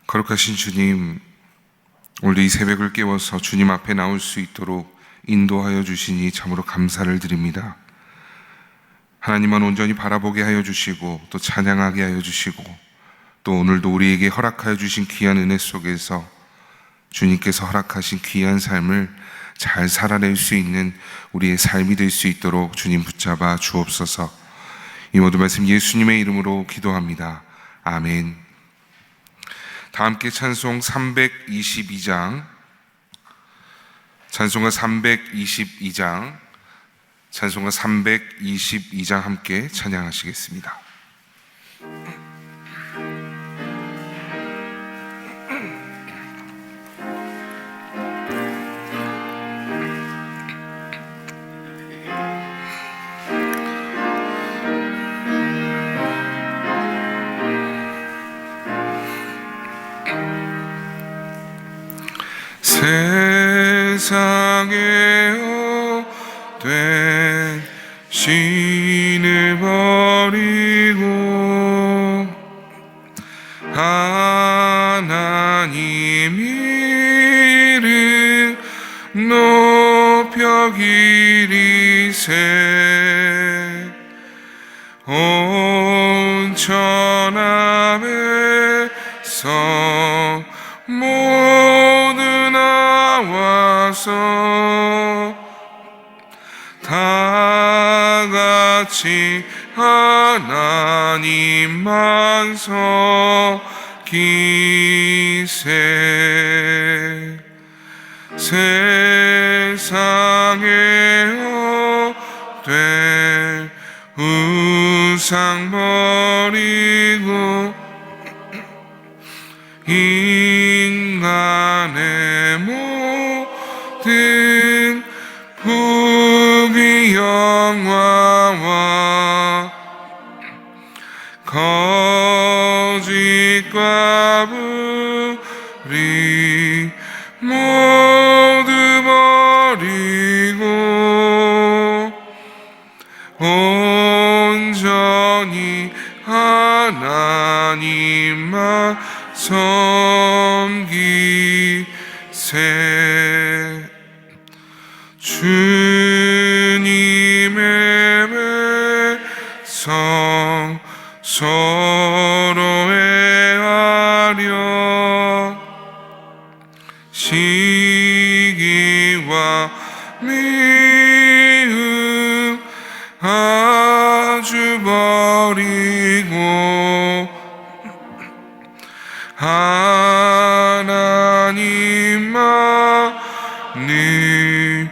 거룩하신 주님, 오늘 이 새벽을 깨워서 주님 앞에 나올 수 있도록 인도하여 주시니 참으로 감사를 드립니다. 하나님만 온전히 바라보게 하여 주시고 또 찬양하게 하여 주시고 또 오늘도 우리에게 허락하여 주신 귀한 은혜 속에서 주님께서 허락하신 귀한 삶을 잘 살아낼 수 있는 우리의 삶이 될 수 있도록 주님 붙잡아 주옵소서. 이 모든 말씀 예수님의 이름으로 기도합니다. 아멘. 다 함께 찬송 322장, 찬송가 322장 함께 찬양하시겠습니다. 세상에 헛된 신을 버리고 하나님 이름 높여 기리세 온 천하에서 모두 나와서 다 같이 하나님만 섬기세 세상에 헛된 우상 버리고 인간의 모든 부귀 영화와 거짓과 불의 모두 버리고 온전히 하나님만 섬기세 주님의 백성 서로 애하려 시기와 미움 아주 버리고 하나님만을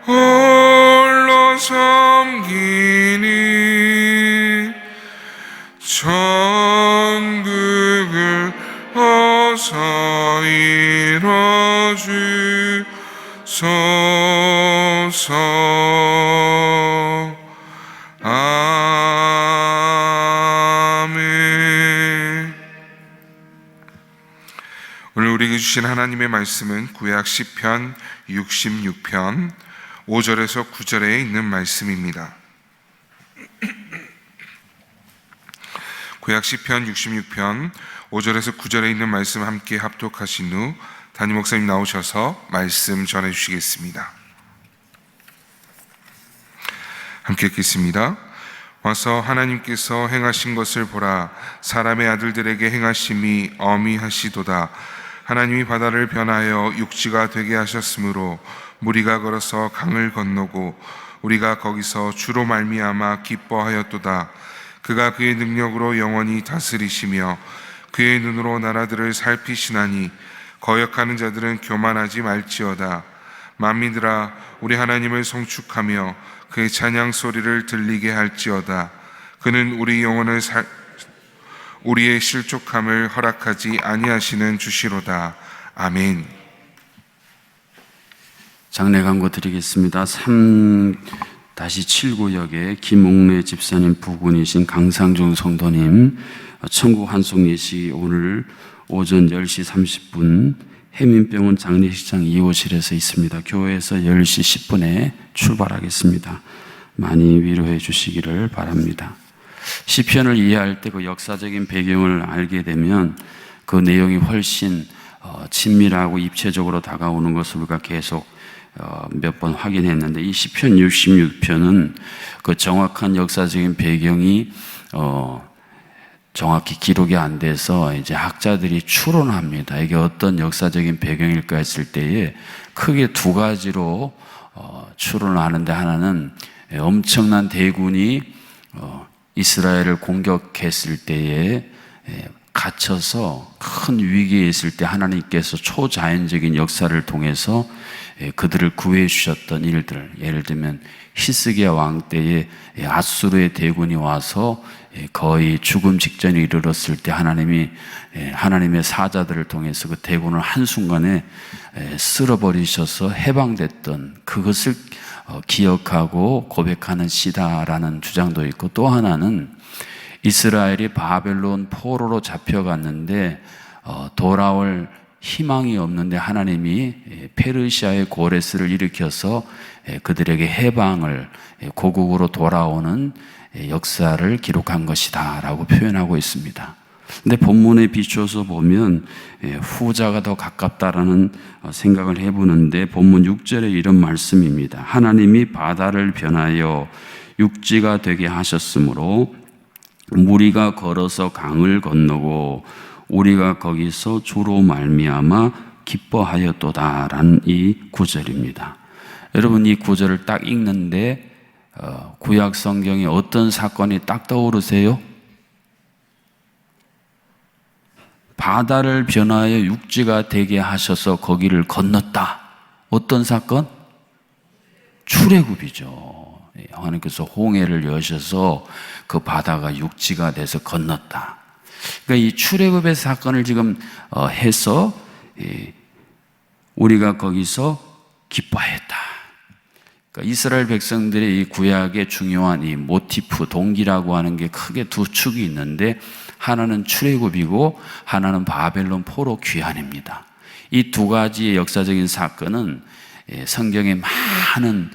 홀로 섬기니 천국을 어서 이뤄주소서. 아멘. 오늘 우리에게 주신 하나님의 말씀은 구약 시편 66편 5절에서 9절에 있는 말씀입니다. 구약 시편 66편 5절에서 9절에 있는 말씀 함께 합독하신 후 담임 목사님 나오셔서 말씀 전해주시겠습니다. 함께 읽겠습니다. 와서 하나님께서 행하신 것을 보라. 사람의 아들들에게 행하심이 어미하시도다. 하나님이 바다를 변하여 육지가 되게 하셨으므로 무리가 걸어서 강을 건너고 우리가 거기서 주로 말미암아 기뻐하였도다. 그가 그의 능력으로 영원히 다스리시며 그의 눈으로 나라들을 살피시나니 거역하는 자들은 교만하지 말지어다. 만민들아 우리 하나님을 송축하며 그의 찬양 소리를 들리게 할지어다. 그는 우리 영혼을 우리의 실족함을 허락하지 아니하시는 주시로다. 아멘. 장례 광고 드리겠습니다. 3-7구역에 김옥래 집사님 부군이신 강상중 성도님 천국 환송 예식이 오늘 오전 10시 30분 해민병원 장례식장 2호실에서 있습니다. 교회에서 10시 10분에 출발하겠습니다. 많이 위로해 주시기를 바랍니다. 시편을 이해할 때 그 역사적인 배경을 알게 되면 그 내용이 훨씬 친밀하고 입체적으로 다가오는 것을 우리가 계속 몇 번 확인했는데, 이 시편 66편은 그 정확한 역사적인 배경이 정확히 기록이 안 돼서 이제 학자들이 추론합니다. 이게 어떤 역사적인 배경일까 했을 때에 크게 두 가지로 추론을 하는데, 하나는 엄청난 대군이 이스라엘을 공격했을 때에 갇혀서 큰 위기에 있을 때 하나님께서 초자연적인 역사를 통해서 그들을 구해 주셨던 일들, 예를 들면 히스기야 왕 때에 아수르의 대군이 와서 거의 죽음 직전에 이르렀을 때 하나님이 하나님의 사자들을 통해서 그 대군을 한순간에 쓸어버리셔서 해방됐던 그것을 기억하고 고백하는 시다라는 주장도 있고, 또 하나는 이스라엘이 바벨론 포로로 잡혀갔는데 돌아올 희망이 없는데 하나님이 페르시아의 고레스를 일으켜서 그들에게 해방을, 고국으로 돌아오는 역사를 기록한 것이다 라고 표현하고 있습니다. 근데 본문에 비추어서 보면 후자가 더 가깝다라는 생각을 해보는데, 본문 6절에 이런 말씀입니다. 하나님이 바다를 변하여 육지가 되게 하셨으므로 무리가 걸어서 강을 건너고 우리가 거기서 주로 말미암아 기뻐하였도다라는 이 구절입니다. 여러분, 이 구절을 딱 읽는데 구약 성경에 어떤 사건이 딱 떠오르세요? 바다를 변하여 육지가 되게 하셔서 거기를 건넜다. 어떤 사건? 출애굽이죠. 하나님께서 홍해를 여셔서 그 바다가 육지가 돼서 건넜다. 그러니까 이 출애굽의 사건을 지금 해서 우리가 거기서 기뻐했다. 그러니까 이스라엘 백성들의 이 구약의 중요한 이 모티프, 동기라고 하는 게 크게 두 축이 있는데, 하나는 출애굽이고 하나는 바벨론 포로 귀환입니다. 이 두 가지의 역사적인 사건은 성경의 많은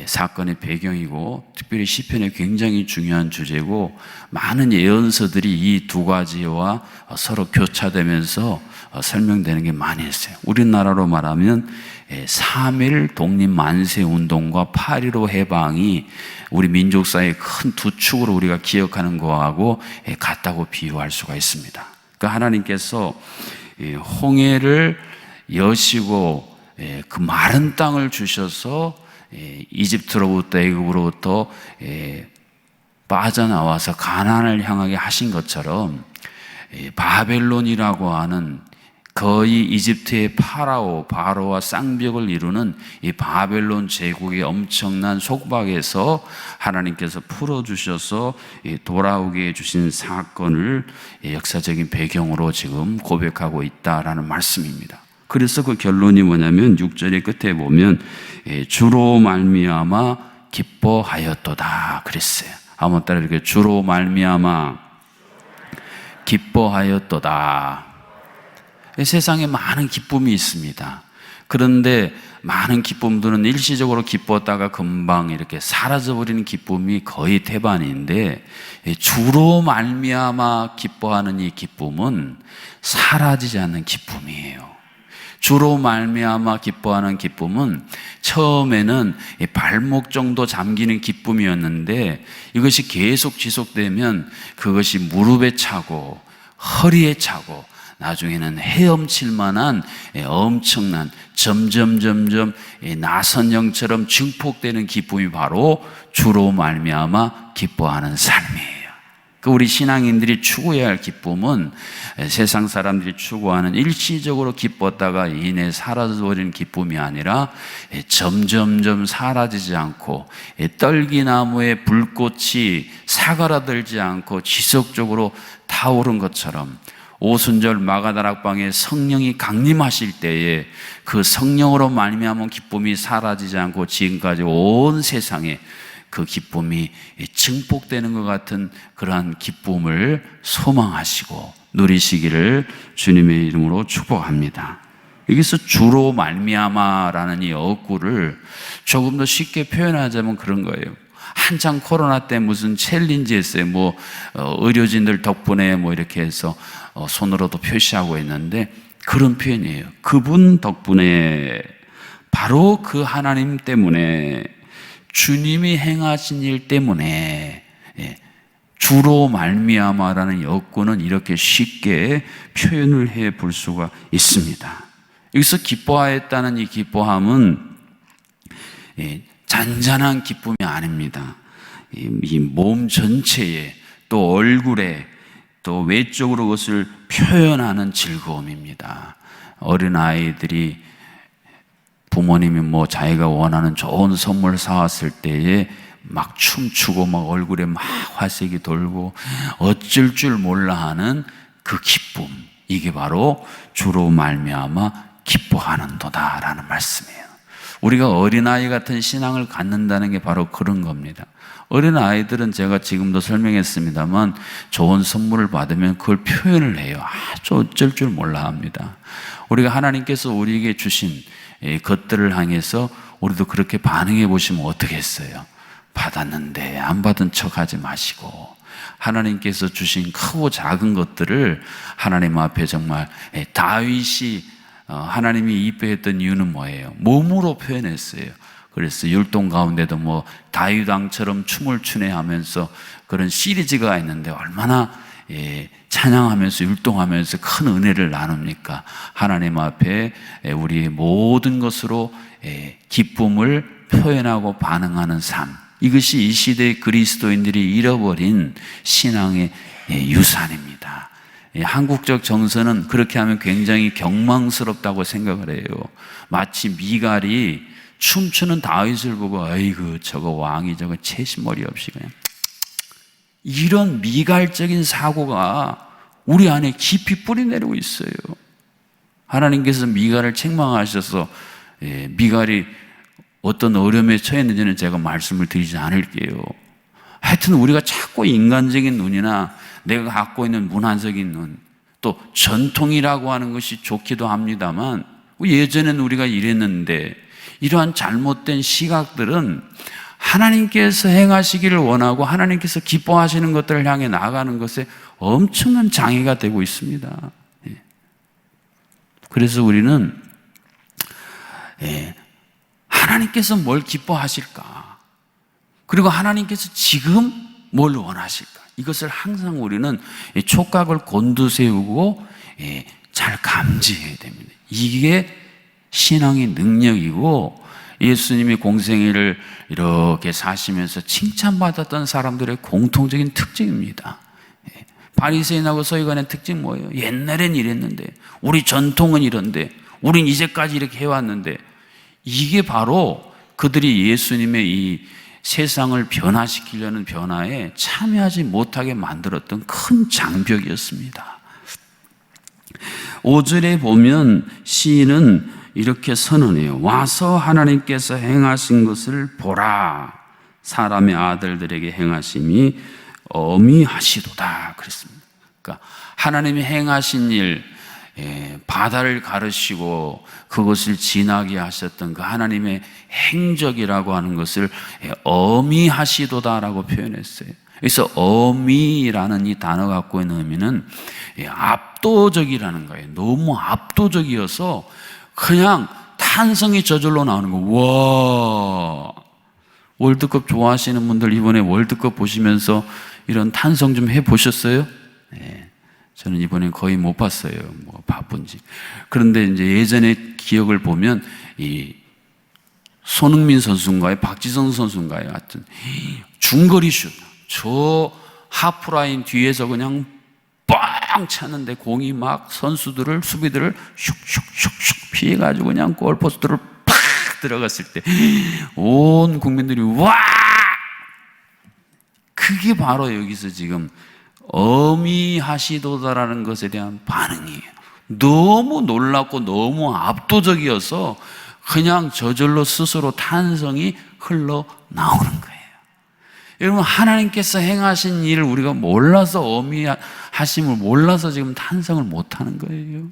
사건의 배경이고, 특별히 시편의 굉장히 중요한 주제고, 많은 예언서들이 이 두 가지와 서로 교차되면서 설명되는 게 많이 있어요. 우리나라로 말하면 3.1 독립 만세 운동과 8.15 해방이 우리 민족사의 큰 두 축으로 우리가 기억하는 거하고 같다고 비유할 수가 있습니다. 그러니까 하나님께서 홍해를 여시고 그 마른 땅을 주셔서 이집트로부터, 애굽으로부터 빠져나와서 가나안을 향하게 하신 것처럼, 바벨론이라고 하는 거의 이집트의 바로와 쌍벽을 이루는 이 바벨론 제국의 엄청난 속박에서 하나님께서 풀어주셔서 돌아오게 해주신 사건을 역사적인 배경으로 지금 고백하고 있다라는 말씀입니다. 그래서 그 결론이 뭐냐면 6절의 끝에 보면 주로 말미암아 기뻐하였도다 그랬어요. 한번 따라 이렇게, 주로 말미암아 기뻐하였도다. 세상에 많은 기쁨이 있습니다. 그런데 많은 기쁨들은 일시적으로 기뻤다가 금방 이렇게 사라져버리는 기쁨이 거의 태반인데, 주로 말미암아 기뻐하는 이 기쁨은 사라지지 않는 기쁨이에요. 주로 말미암아 기뻐하는 기쁨은 처음에는 발목 정도 잠기는 기쁨이었는데, 이것이 계속 지속되면 그것이 무릎에 차고 허리에 차고 나중에는 헤엄칠 만한 엄청난 점점 나선형처럼 증폭되는 기쁨이 바로 주로 말미암아 기뻐하는 삶이에요. 우리 신앙인들이 추구해야 할 기쁨은 세상 사람들이 추구하는 일시적으로 기뻤다가 이내 사라져버리는 기쁨이 아니라 점점 사라지지 않고, 떨기나무의 불꽃이 사그라들지 않고 지속적으로 타오른 것처럼, 오순절 마가다락방에 성령이 강림하실 때에 그 성령으로 말미암은 기쁨이 사라지지 않고 지금까지 온 세상에 그 기쁨이 증폭되는 것 같은 그러한 기쁨을 소망하시고 누리시기를 주님의 이름으로 축복합니다. 여기서 주로 말미암아라는 이 어구를 조금 더 쉽게 표현하자면 그런 거예요. 한창 코로나 때 무슨 챌린지 했어요. 의료진들 덕분에 이렇게 해서 손으로도 표시하고 있는데 그런 표현이에요. 그분 덕분에, 바로 그 하나님 때문에, 주님이 행하신 일 때문에, 주로 말미암아라는 여건은 이렇게 쉽게 표현을 해 볼 수가 있습니다. 여기서 기뻐하였다는 이 기뻐함은 잔잔한 기쁨이 아닙니다. 이 몸 전체에, 또 얼굴에, 또 외적으로 그것을 표현하는 즐거움입니다. 어린아이들이 부모님이 자기가 원하는 좋은 선물 사왔을 때에 막 춤추고 막 얼굴에 막 화색이 돌고 어쩔 줄 몰라 하는 그 기쁨, 이게 바로 주로 말미암아 기뻐하는도다라는 말씀이에요. 우리가 어린아이 같은 신앙을 갖는다는 게 바로 그런 겁니다. 어린아이들은 제가 지금도 설명했습니다만 좋은 선물을 받으면 그걸 표현을 해요. 아주 어쩔 줄 몰라 합니다. 우리가 하나님께서 우리에게 주신 것들을 향해서 우리도 그렇게 반응해 보시면 어떻겠어요? 받았는데 안 받은 척 하지 마시고, 하나님께서 주신 크고 작은 것들을 하나님 앞에 정말, 다윗이 하나님이 이뻐했던 이유는 뭐예요? 몸으로 표현했어요. 그래서 율동 가운데도 다윗 왕처럼 춤을 추네 하면서 그런 시리즈가 있는데 얼마나 찬양하면서 율동하면서 큰 은혜를 나눕니까? 하나님 앞에 우리의 모든 것으로 기쁨을 표현하고 반응하는 삶, 이것이 이 시대의 그리스도인들이 잃어버린 신앙의 유산입니다. 한국적 정서는 그렇게 하면 굉장히 경망스럽다고 생각을 해요. 마치 미갈이 춤추는 다윗을 보고 아이고 저거 왕이 저거 채신머리 없이 그냥, 이런 미갈적인 사고가 우리 안에 깊이 뿌리내리고 있어요. 하나님께서 미갈을 책망하셔서 미갈이 어떤 어려움에 처했는지는 제가 말씀을 드리지 않을게요. 하여튼 우리가 자꾸 인간적인 눈이나 내가 갖고 있는 문화적인 눈, 또 전통이라고 하는 것이 좋기도 합니다만, 예전에는 우리가 이랬는데, 이러한 잘못된 시각들은 하나님께서 행하시기를 원하고 하나님께서 기뻐하시는 것들을 향해 나아가는 것에 엄청난 장애가 되고 있습니다. 그래서 우리는 하나님께서 뭘 기뻐하실까? 그리고 하나님께서 지금 뭘 원하실까? 이것을 항상 우리는 촉각을 곤두세우고 잘 감지해야 됩니다. 이게 신앙의 능력이고, 예수님이 공생애를 이렇게 사시면서 칭찬받았던 사람들의 공통적인 특징입니다. 바리새인하고 서기관의 특징 뭐예요? 옛날엔 이랬는데, 우리 전통은 이런데, 우린 이제까지 이렇게 해왔는데, 이게 바로 그들이 예수님의 이 세상을 변화시키려는 변화에 참여하지 못하게 만들었던 큰 장벽이었습니다. 5절에 보면 시인은 이렇게 선언해요. 와서 하나님께서 행하신 것을 보라. 사람의 아들들에게 행하심이 어미하시도다 그랬습니다. 그러니까 하나님이 행하신 일, 바다를 가르시고 그것을 지나게 하셨던 그 하나님의 행적이라고 하는 것을 어미하시도다라고 표현했어요. 그래서 어미라는 이 단어 갖고 있는 의미는 압도적이라는 거예요. 너무 압도적이어서 그냥 탄성이 저절로 나오는 거. 와, 월드컵 좋아하시는 분들 이번에 월드컵 보시면서 이런 탄성 좀 해보셨어요? 네, 저는 이번에 거의 못 봤어요. 바쁜지. 그런데 이제 예전에 기억을 보면 이 손흥민 선수인가요? 박지성 선수인가요? 하여튼 중거리 슛, 저 하프라인 뒤에서 그냥 뻥 차는데 공이 막 선수들을, 수비들을 슉슉슉슉 피해가지고 그냥 골포스트를 팍 들어갔을 때 온 국민들이 와! 그게 바로 여기서 지금 어미하시도다라는 것에 대한 반응이에요. 너무 놀랍고 너무 압도적이어서 그냥 저절로 스스로 탄성이 흘러나오는 거예요. 여러분, 하나님께서 행하신 일을 우리가 몰라서 어미하심을 몰라서 지금 탄성을 못하는 거예요.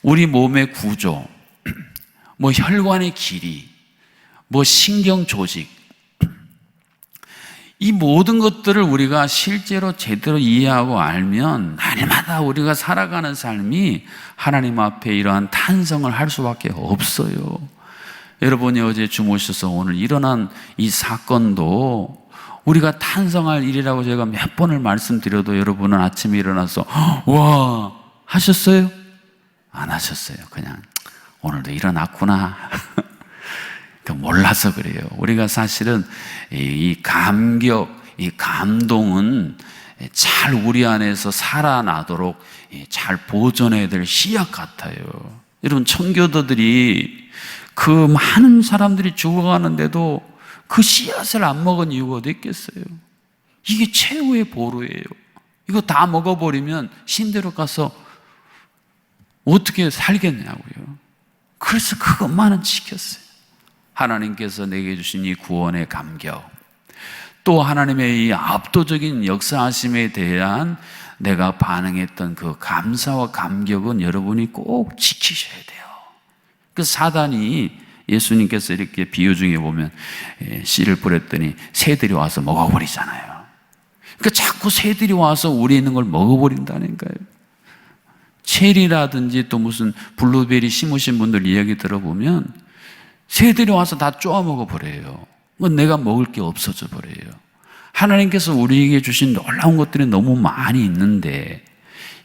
우리 몸의 구조, 혈관의 길이, 신경 조직, 이 모든 것들을 우리가 실제로 제대로 이해하고 알면 날마다 우리가 살아가는 삶이 하나님 앞에 이러한 탄성을 할 수밖에 없어요. 여러분이 어제 주무셔서 오늘 일어난 이 사건도 우리가 탄성할 일이라고 제가 몇 번을 말씀드려도 여러분은 아침에 일어나서 와 하셨어요? 안 하셨어요. 그냥 오늘도 일어났구나. 몰라서 그래요. 우리가 사실은 이 감격, 이 감동은 잘 우리 안에서 살아나도록 잘 보존해야 될 씨앗 같아요. 여러분, 청교도들이 그 많은 사람들이 죽어가는데도 그 씨앗을 안 먹은 이유가 어디 있겠어요? 이게 최후의 보루예요. 이거 다 먹어버리면 신대로 가서 어떻게 살겠냐고요. 그래서 그것만은 지켰어요. 하나님께서 내게 주신 이 구원의 감격, 또 하나님의 이 압도적인 역사하심에 대한 내가 반응했던 그 감사와 감격은 여러분이 꼭 지키셔야 돼요. 그 사단이 예수님께서 이렇게 비유 중에 보면 씨를 뿌렸더니 새들이 와서 먹어버리잖아요. 그러니까 자꾸 새들이 와서 우리 있는 걸 먹어버린다니까요. 체리라든지 또 무슨 블루베리 심으신 분들 이야기 들어보면 새들이 와서 다 쪼아먹어 버려요. 내가 먹을 게 없어져 버려요. 하나님께서 우리에게 주신 놀라운 것들이 너무 많이 있는데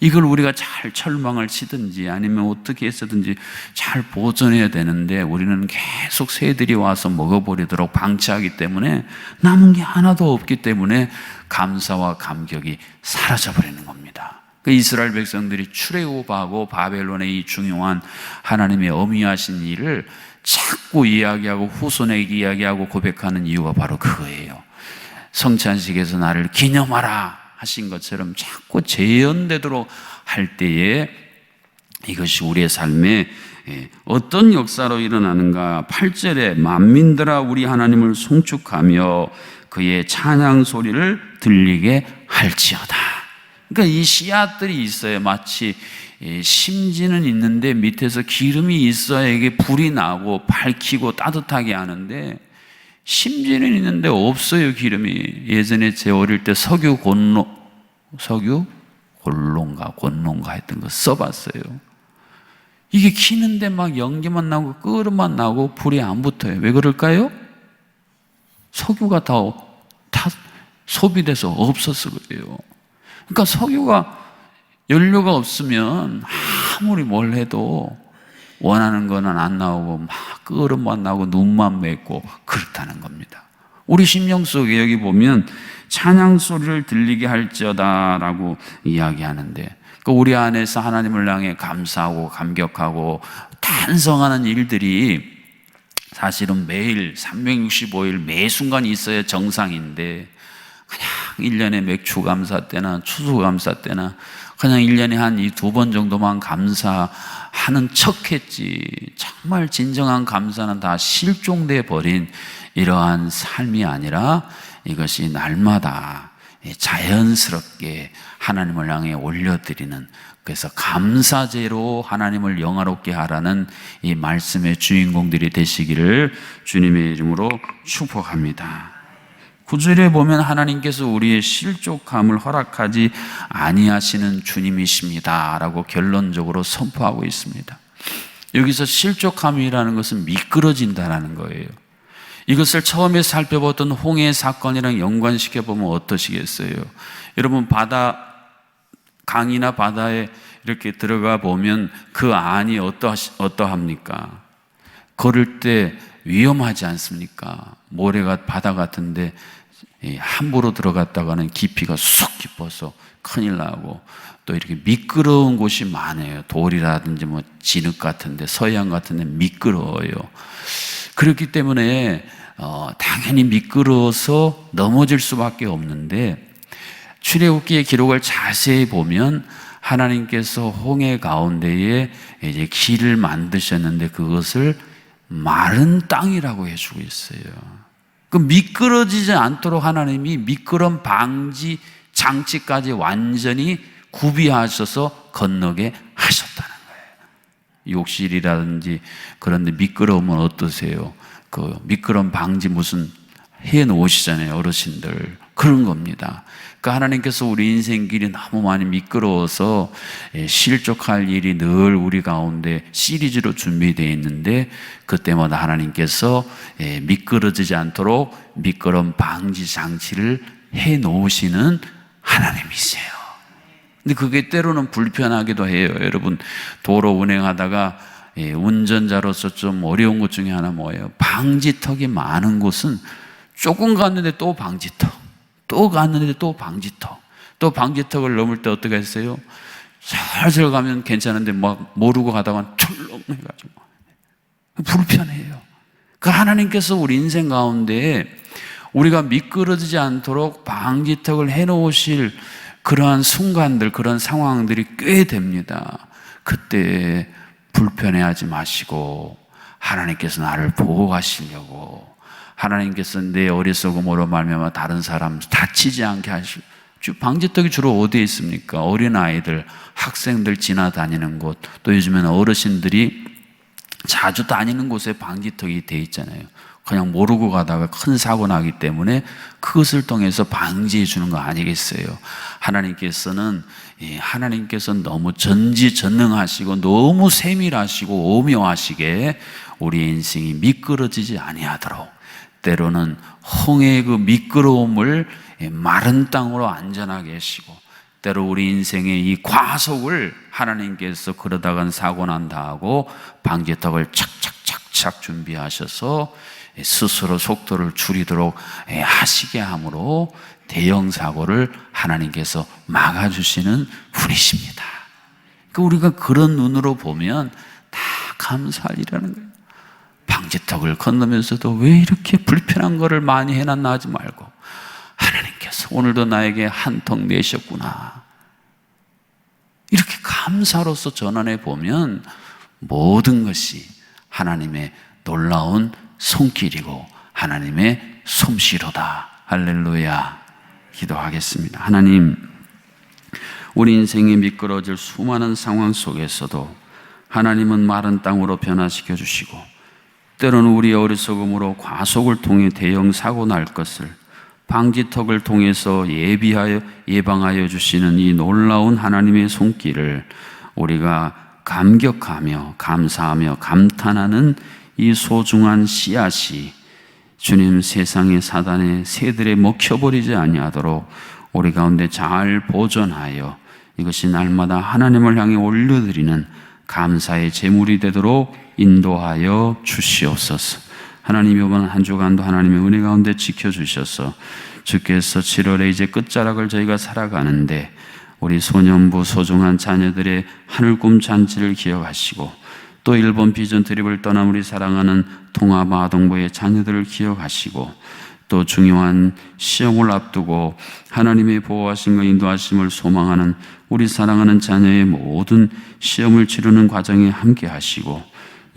이걸 우리가 잘 철망을 치든지 아니면 어떻게 해서든지 잘 보존해야 되는데 우리는 계속 새들이 와서 먹어버리도록 방치하기 때문에 남은 게 하나도 없기 때문에 감사와 감격이 사라져버리는 겁니다. 그 이스라엘 백성들이 출애굽하고 바벨론의 이 중요한 하나님의 어미하신 일을 자꾸 이야기하고 후손에게 이야기하고 고백하는 이유가 바로 그거예요. 성찬식에서 나를 기념하라 하신 것처럼 자꾸 재현되도록 할 때에 이것이 우리의 삶에 어떤 역사로 일어나는가. 8절에 만민들아 우리 하나님을 송축하며 그의 찬양 소리를 들리게 할지어다. 그러니까 이 씨앗들이 있어요. 마치 심지는 있는데 밑에서 기름이 있어야 이게 불이 나고 밝히고 따뜻하게 하는데 심지는 있는데 없어요. 기름이. 예전에 제 어릴 때 석유 곤론가 했던 거 써봤어요. 이게 키는데 막 연기만 나고 끓음만 나고 불이 안 붙어요. 왜 그럴까요? 석유가 다 소비돼서 없어서 그래요. 그러니까 석유가 연료가 없으면 아무리 뭘 해도 원하는 거는 안 나오고 막 끓음만 나고 눈만 맺고 그렇다는 겁니다. 우리 심령 속에 여기 보면 찬양 소리를 들리게 할지어다 라고 이야기하는데 우리 안에서 하나님을 향해 감사하고 감격하고 탄성하는 일들이 사실은 매일 365일 매 순간 있어야 정상인데 그냥 1년에 맥주 감사 때나 추수 감사 때나 그냥 1년에 한 이 2번 정도만 감사하는 척 했지 정말 진정한 감사는 다 실종돼 버린 이러한 삶이 아니라 이것이 날마다 자연스럽게 하나님을 향해 올려드리는, 그래서 감사제로 하나님을 영화롭게 하라는 이 말씀의 주인공들이 되시기를 주님의 이름으로 축복합니다. 9절에 보면 하나님께서 우리의 실족함을 허락하지 아니하시는 주님이십니다 라고 결론적으로 선포하고 있습니다. 여기서 실족함이라는 것은 미끄러진다는 거예요. 이것을 처음에 살펴봤던 홍해 사건이랑 연관시켜보면 어떠시겠어요? 여러분, 강이나 바다에 이렇게 들어가 보면 그 안이 어떠합니까? 걸을 때 위험하지 않습니까? 모래가 바다 같은데 함부로 들어갔다가는 깊이가 쑥 깊어서 큰일 나고, 또 이렇게 미끄러운 곳이 많아요. 돌이라든지 뭐 진흙 같은데, 서해안 같은데 미끄러워요. 그렇기 때문에 당연히 미끄러워서 넘어질 수밖에 없는데, 출애굽기의 기록을 자세히 보면 하나님께서 홍해 가운데에 이제 길을 만드셨는데 그것을 마른 땅이라고 해주고 있어요. 그 미끄러지지 않도록 하나님이 미끄럼 방지 장치까지 완전히 구비하셔서 건너게 하셨다는 거예요. 욕실이라든지 그런데 미끄러우면 어떠세요? 그 미끄럼 방지 무슨 해 놓으시잖아요, 어르신들. 그런 겁니다. 그러니까 하나님께서 우리 인생 길이 너무 많이 미끄러워서 실족할 일이 늘 우리 가운데 시리즈로 준비되어 있는데, 그때마다 하나님께서 미끄러지지 않도록 미끄럼 방지 장치를 해 놓으시는 하나님이세요. 근데 그게 때로는 불편하기도 해요. 여러분, 도로 운행하다가 운전자로서 좀 어려운 것 중에 하나 뭐예요? 방지턱이 많은 곳은 조금 갔는데 또 방지턱, 또 갔는데 또 방지턱, 또 방지턱을 넘을 때 어떻게 했어요? 살살 가면 괜찮은데 막 모르고 가다가 철렁 해가지고 불편해요. 그 하나님께서 우리 인생 가운데 우리가 미끄러지지 않도록 방지턱을 해놓으실 그러한 순간들, 그런 상황들이 꽤 됩니다. 그때 불편해하지 마시고 하나님께서 나를 보호하시려고, 하나님께서 내 어리석음으로 말미암아 다른 사람 다치지 않게 하시고, 방지턱이 주로 어디에 있습니까? 어린아이들, 학생들 지나다니는 곳, 또 요즘에는 어르신들이 자주 다니는 곳에 방지턱이 돼 있잖아요. 그냥 모르고 가다가 큰 사고 나기 때문에 그것을 통해서 방지해 주는 거 아니겠어요? 하나님께서는 너무 전지전능하시고 너무 세밀하시고 오묘하시게 우리 인생이 미끄러지지 아니하도록, 때로는 홍해의 그 미끄러움을 마른 땅으로 안전하게 하시고, 때로 우리 인생의 이 과속을 하나님께서 그러다간 사고 난다 하고 방지턱을 착착착착 준비하셔서 스스로 속도를 줄이도록 하시게 함으로 대형 사고를 하나님께서 막아주시는 분이십니다. 그러니까 우리가 그런 눈으로 보면 다 감사할 일이라는 거예요. 방지턱을 건너면서도 왜 이렇게 불편한 거를 많이 해놨나 하지 말고, 하나님께서 오늘도 나에게 한턱 내셨구나, 이렇게 감사로서 전환해 보면 모든 것이 하나님의 놀라운 손길이고 하나님의 솜씨로다. 할렐루야. 기도하겠습니다. 하나님, 우리 인생이 미끄러질 수많은 상황 속에서도 하나님은 마른 땅으로 변화시켜 주시고, 때로는 우리의 어리석음으로 과속을 통해 대형 사고 날 것을 방지턱을 통해서 예방하여 주시는 이 놀라운 하나님의 손길을 우리가 감격하며 감사하며 감탄하는 이 소중한 씨앗이 주님, 세상의 사단의 새들에 먹혀버리지 아니하도록 우리 가운데 잘 보존하여 이것이 날마다 하나님을 향해 올려드리는 감사의 제물이 되도록 인도하여 주시옵소서. 하나님, 이번 한 주간도 하나님의 은혜 가운데 지켜주셔서 주께서 7월에 이제 끝자락을 저희가 살아가는데 우리 소년부 소중한 자녀들의 하늘꿈 잔치를 기억하시고, 또 일본 비전 트립을 떠난 우리 사랑하는 통합 아동부의 자녀들을 기억하시고, 또 중요한 시험을 앞두고 하나님의 보호하심과 인도하심을 소망하는 우리 사랑하는 자녀의 모든 시험을 치르는 과정에 함께 하시고,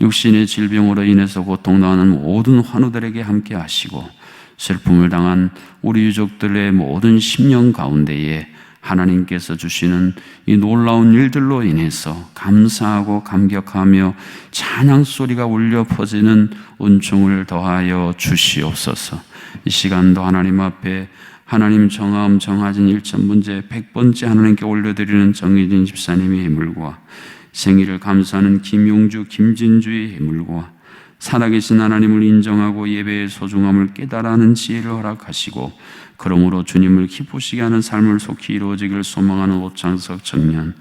육신의 질병으로 인해서 고통당하는 모든 환우들에게 함께 하시고, 슬픔을 당한 우리 유족들의 모든 심령 가운데에 하나님께서 주시는 이 놀라운 일들로 인해서 감사하고 감격하며 찬양 소리가 울려 퍼지는 은총을 더하여 주시옵소서. 이 시간도 하나님 앞에 하나님 정하진 1,000번째 100번째 하나님께 올려드리는 정의진 집사님의 예물과 생일을 감사하는 김용주 김진주의 예물과 살아계신 하나님을 인정하고 예배의 소중함을 깨달아하는 지혜를 허락하시고, 그러므로 주님을 기쁘시게 하는 삶을 속히 이루어지기를 소망하는 오창석 청년,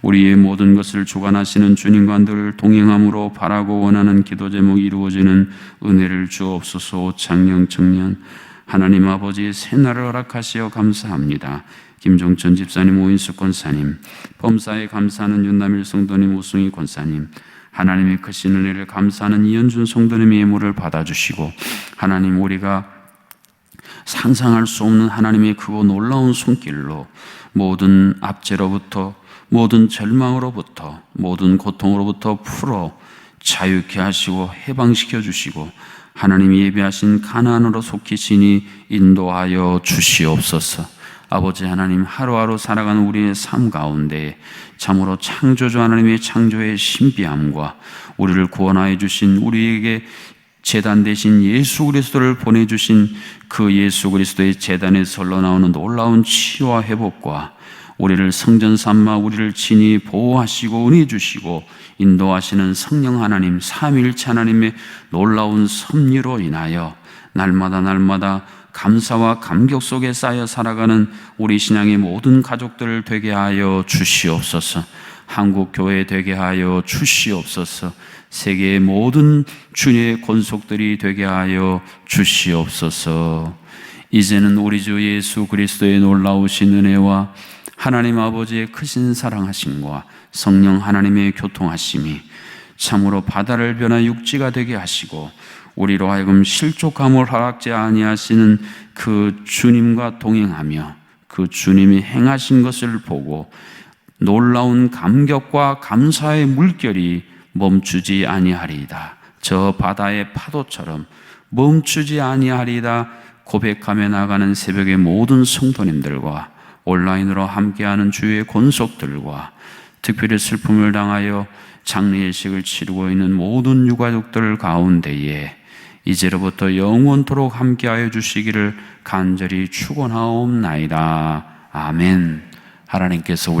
우리의 모든 것을 주관하시는 주님과 늘 동행함으로 바라고 원하는 기도 제목이 이루어지는 은혜를 주옵소서. 오창영 청년, 하나님 아버지의 새날을 허락하시어 감사합니다. 김종천 집사님, 오인숙 권사님, 범사에 감사하는 윤남일 성도님, 우승희 권사님, 하나님의 크신 은혜를 감사하는 이현준 성도님의 예물을 받아주시고, 하나님, 우리가 상상할 수 없는 하나님의 크고 놀라운 손길로 모든 압제로부터, 모든 절망으로부터, 모든 고통으로부터 풀어 자유케 하시고 해방시켜 주시고, 하나님이 예비하신 가나안으로 속히 진히 인도하여 주시옵소서. 아버지 하나님, 하루하루 살아가는 우리의 삶 가운데 참으로 창조주 하나님의 창조의 신비함과 우리를 구원하여 주신 우리에게 제단 대신 예수 그리스도를 보내주신 그 예수 그리스도의 제단에서 흘러나오는 놀라운 치유와 회복과 우리를 성전 삼아 우리를 친히 보호하시고 은혜 주시고 인도하시는 성령 하나님, 삼위일체 하나님의 놀라운 섭리로 인하여 날마다 감사와 감격 속에 쌓여 살아가는 우리 신앙의 모든 가족들을 되게 하여 주시옵소서. 한국 교회 되게 하여 주시옵소서. 세계의 모든 주님의 권속들이 되게 하여 주시옵소서. 이제는 우리 주 예수 그리스도의 놀라우신 은혜와 하나님 아버지의 크신 사랑하심과 성령 하나님의 교통하심이 참으로 바다를 변화 육지가 되게 하시고 우리로 하여금 실족함을 허락지 아니하시는 그 주님과 동행하며 그 주님이 행하신 것을 보고 놀라운 감격과 감사의 물결이 멈추지 아니하리이다. 저 바다의 파도처럼 멈추지 아니하리이다. 고백하며 나가는 새벽의 모든 성도님들과 온라인으로 함께하는 주의 권속들과 특별히 슬픔을 당하여 장례의식을 치르고 있는 모든 유가족들 가운데에 이제로부터 영원토록 함께하여 주시기를 간절히 축원하옵나이다. 아멘. 하나님께서 우리